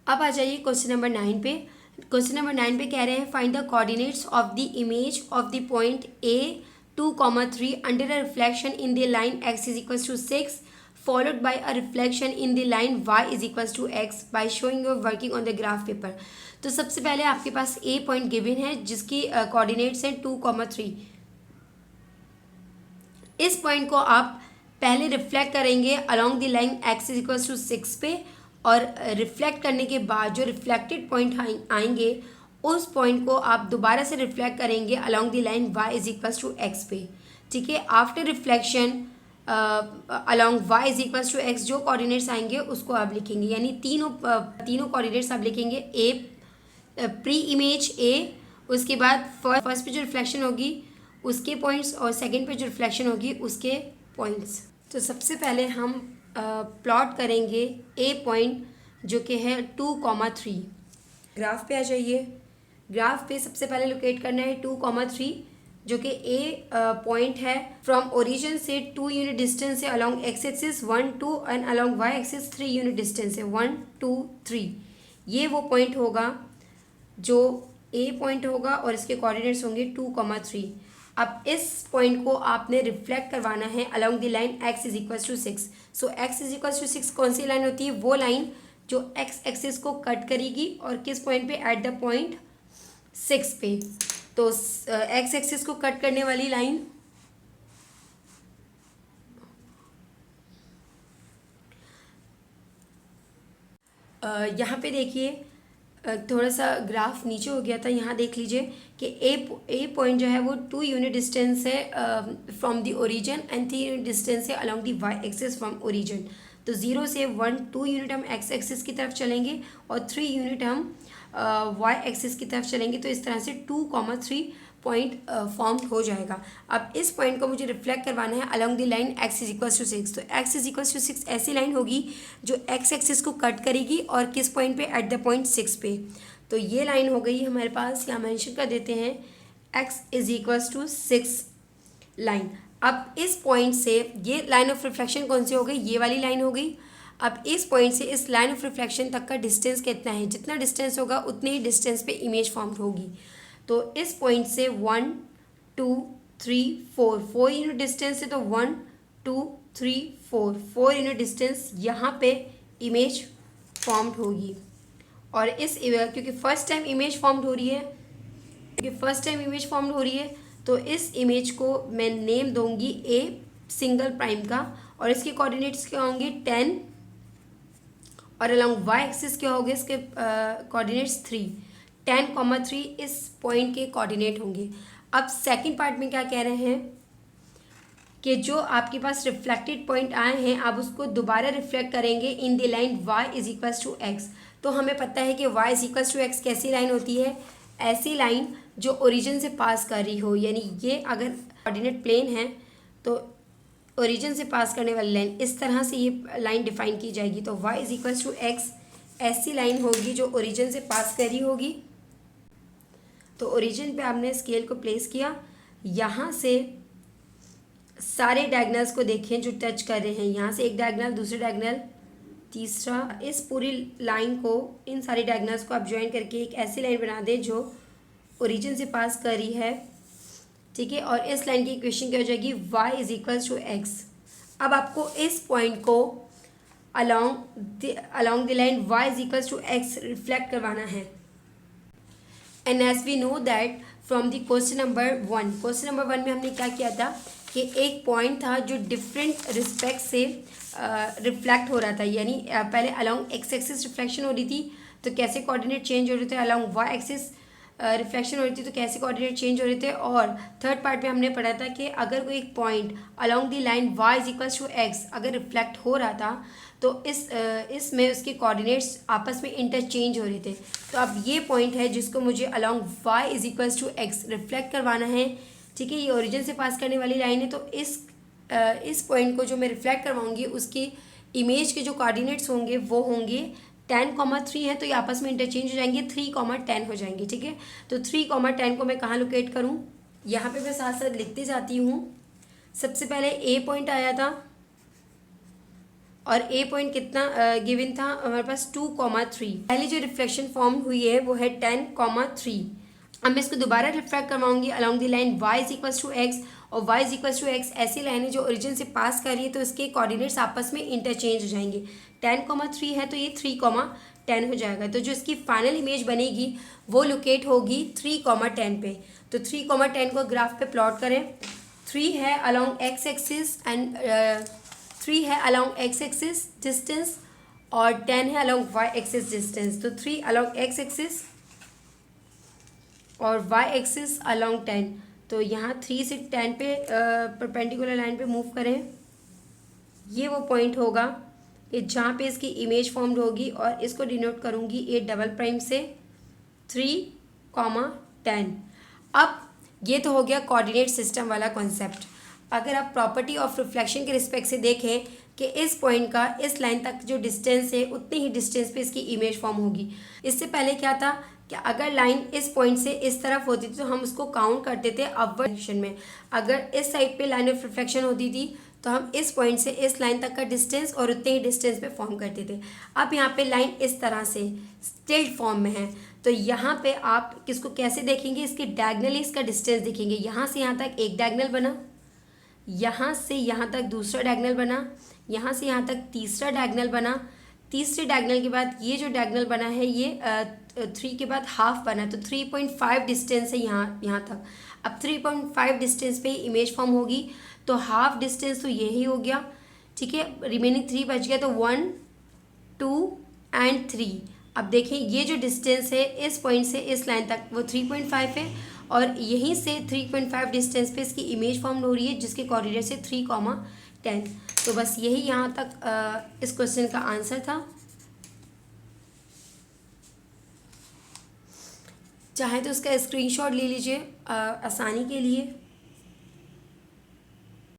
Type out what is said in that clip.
अब आ जाइए question number 9 पे। क्वेश्चन नंबर 9 पे कह रहे हैं find the coordinates of the image of the point A 2,3 under a reflection in the line x is equal to 6 followed by a reflection in the line y is equal to x by showing your working on the graph paper. तो सबसे पहले आपके पास ए point given है जिसकी coordinates हैं 2,3। इस point को आप पहले रिफ्लेक्ट करेंगे along the line x is equal to 6 पे, और रिफ्लेक्ट करने के बाद जो रिफ्लेक्टेड पॉइंट आएंगे उस पॉइंट को आप दोबारा से रिफ्लेक्ट करेंगे along the line y is equal to x पे। ठीक है, after reflection along y is equal to x जो कोऑर्डिनेट्स आएंगे उसको आप लिखेंगे, यानी तीनों कोऑर्डिनेट्स आप लिखेंगे। ए प्री इमेज ए, उसके बाद फर्स्ट पे जो रिफ्लेक्शन होगी उसके पॉइंट्स, और सेकंड पे जो रिफ्लेक्शन होगी उसके पॉइंट्स। तो सबसे पहले हम प्लॉट करेंगे ए पॉइंट जो कि है 2,3। ग्राफ पे आ जाइए। ग्राफ पे सबसे पहले लोकेट करना है 2,3 जो कि ए पॉइंट है। फ्रॉम ओरिजिन से 2 यूनिट डिस्टेंस है along X axis 1 2 and along Y axis 3 unit distance है 1 2 3। ये वो पॉइंट होगा जो ए पॉइंट होगा और इसके कोऑर्डिनेट्स होंगे 2,3। अब इस पॉइंट को आपने रिफ्लेक्ट करवाना है along the line x is equal to 6। So x is equal to 6 कौन सी लाइन होती है? वो लाइन जो x एक्सिस को कट करेगी और किस पॉइंट पे? एट द पॉइंट 6 पे। तो x एक्सिस को कट करने वाली लाइन यहाँ पे देखिए, थोड़ा सा ग्राफ नीचे हो गया था, यहाँ देख लीजिए कि ए पॉइंट जो है वो 2 यूनिट डिस्टेंस है from the origin and 3 unit distance है along the y axis from origin. तो 0 से 1 2 यूनिट हम एक्स एक्सिस की तरफ चलेंगे और 3 यूनिट हम वाई एक्सिस की तरफ चलेंगे। तो इस तरह से 2,3 पॉइंट फॉर्म हो जाएगा। अब इस पॉइंट को मुझे रिफ्लेक्ट करवाना है along the line x is equal to 6। तो x इज इक्वल टू 6 ऐसी लाइन होगी जो x एक्सिस को कट करेगी और किस पॉइंट पे? एट द पॉइंट 6 पे। तो ये लाइन हो गई हमारे पास, यहाँ मेंशन कर देते हैं x is equal to 6 line. अब इस पॉइंट से ये लाइन ऑफ रिफ्लेक्शन कौन सी हो गई? ये वाली लाइन हो गई। अब इस पॉइंट से इस लाइन ऑफ रिफ्लेक्शन तक का डिस्टेंस कितना है? जितना डिस्टेंस होगा उतने ही डिस्टेंस पे इमेज फॉर्म होगी। तो इस पॉइंट से 1 2 3 4 यूनिट डिस्टेंस है, तो 1 2 3 4 यूनिट डिस्टेंस यहाँ पे इमेज फॉर्म्ड होगी। और इस क्योंकि फर्स्ट टाइम इमेज फॉर्म्ड हो रही है, तो इस इमेज को मैं नेम दूंगी ए सिंगल प्राइम का, और इसके कोऑर्डिनेट्स क्या होंगे? 10, और अलोंग वाई एक्सिस क्या होंगे इसके कोऑर्डिनेट्स? 3। 10,3 इस पॉइंट के कोऑर्डिनेट होंगे। अब सेकंड पार्ट में क्या कह रहे हैं कि जो आपके पास रिफ्लेक्टेड पॉइंट आए हैं आप उसको दोबारा रिफ्लेक्ट करेंगे in the line y is equal to X. तो हमें पता है कि y is equal to X कैसी लाइन होती है? ऐसी लाइन जो ओरिजिन से पास कर रही हो, यानी ये अगर कोऑर्डिनेट प्लेन है तो ओरिजिन से पास करने वाली लाइन, इस तरह से ये लाइन डिफाइन की जाएगी। तो y is equal to x ऐसी लाइन होगी जो ओरिजिन से पास कर रही होगी। तो ओरिजिन पे आपने स्केल को प्लेस किया, यहाँ से सारे डायगनल्स को देखें जो टच कर रहे हैं, यहाँ से एक डायगनल, दूसरे डायगनल, तीसरा। इस पूरी लाइन को, इन सारी डायगनल्स को आप ज्वाइन करके एक ऐसी लाइन बना दें जो ओरिजिन से पास कर रही है। ठीक है, और इस लाइन की इक्वेशन क्या हो जाएगी? y is equal to X. अब आपको इस पॉइंट को along the line y is equal to X reflect करवाना है। And as we know that from the question number 1 में हमने क्या किया था कि एक पॉइंट था जो डिफरेंट रिस्पेक्ट से रिफ्लेक्ट हो रहा था, यानी पहले अलोंग एक्स एक्सिस रिफ्लेक्शन हो रही थी तो कैसे कोऑर्डिनेट चेंज हो रहे थे, अलोंग वाई एक्सिस रिफ्लेक्शन हो रही थी तो कैसे कोऑर्डिनेट चेंज हो रहे थे। और थर्ड पार्ट में हमने पढ़ा था कि अगर कोई एक point along the line y is equal to X अगर रिफ्लेक्ट हो रहा था तो इसमें उसके कोऑर्डिनेट्स आपस में इंटरचेंज हो रहे थे। तो अब ये पॉइंट है जिसको मुझे along y is equal to X reflect करवाना है। ठीक है, ये ओरिजिन से पास करने वाली लाइन है, तो इस पॉइंट को जो मैं रिफ्लेक्ट करवाऊंगी उसकी इमेज के जो कोऑर्डिनेट्स होंगे वो होंगे 10,3 है, तो ये आपस में इंटरचेंज हो जाएंगे, 3,10 हो जाएंगे। ठीक है, तो 3,10 को मैं कहाँ लोकेट करूँ? यहाँ पे मैं साथ साथ लिखती जाती हूँ। सबसे पहले ए पॉइंट आया था और ए पॉइंट कितना गिवन था हमारे पास 2,3। पहली जो रिफ्लेक्शन फॉर्म हुई है वो है 10,3। अब मैं इसको दोबारा रिफ्लेक्ट करवाऊंगी along the line y is equals to x, और y is equals to x ऐसी लाइन है जो ओरिजिन से पास कर रही है, तो इसके कोऑर्डिनेट्स आपस में इंटरचेंज हो जाएंगे। 10,3 है तो ये 3,10 हो जाएगा। तो जो इसकी फाइनल इमेज बनेगी वो लोकेट होगी 3,10 पे। तो 3,10 को ग्राफ पे प्लॉट करें। 3 है अलॉन्ग एक्स एक्सिस एंड 3 है अलॉन्ग एक्स एक्सिस डिस्टेंस और 10 है अलॉन्ग वाई एक्सिस डिस्टेंस। तो 3 अलॉन्ग एक्स एक्सिस और वाई एक्सिस अलॉन्ग 10। तो यहाँ 3 से 10 पे परपेंडिकुलर लाइन पे मूव करें, ये वो पॉइंट होगा ये जहाँ पे इसकी इमेज फॉर्म्ड होगी, और इसको डिनोट करूँगी ए डबल प्राइम से 3,10। अब ये तो हो गया कोऑर्डिनेट सिस्टम वाला कॉन्सेप्ट। अगर आप प्रॉपर्टी ऑफ रिफ्लेक्शन के रिस्पेक्ट से देखें कि इस पॉइंट का इस लाइन तक जो डिस्टेंस है उतनी ही डिस्टेंस पे इसकी इमेज फॉर्म होगी। इससे पहले क्या था कि अगर लाइन इस पॉइंट से इस तरफ होती थी तो हम उसको काउंट करते थे अपवर्ड डायरेक्शन में। अगर इस साइड पे लाइन ऑफ रिफ्लेक्शन होती थी तो हम इस पॉइंट से इस लाइन तक का डिस्टेंस और उतने ही डिस्टेंस पे फॉर्म करते थे। अब यहाँ पे लाइन इस तरह से स्टिल्ट फॉर्म में है, तो यहाँ पे आप किसको कैसे देखेंगे, इसके डायगनली इसका डिस्टेंस देखेंगे। यहाँ से यहाँ तक एक डायगनल बना, यहाँ से यहाँ तक दूसरा डायगनल बना, यहाँ से यहाँ तक तीसरा डायगनल बना, तीसरे डायगनल के बाद ये जो डायगनल बना है ये 3 के बाद हाफ बना, तो 3.5 डिस्टेंस है यहाँ तक। अब 3.5 डिस्टेंस पे इमेज फॉर्म होगी, तो हाफ डिस्टेंस तो यही हो गया, ठीक है। रिमेनिंग 3 बच गया, तो 1, 2 एंड 3। अब देखें ये जो डिस्टेंस है इस पॉइंट से इस लाइन तक वो 3.5 है, और यहीं से 3.5 डिस्टेंस पे इसकी इमेज फॉर्म हो रही है जिसके कोऑर्डिनेट से 3,10। तो बस यही यहाँ तक इस क्वेश्चन का आंसर था। चाहे तो उसका स्क्रीनशॉट ले लीजिए आसानी के लिए।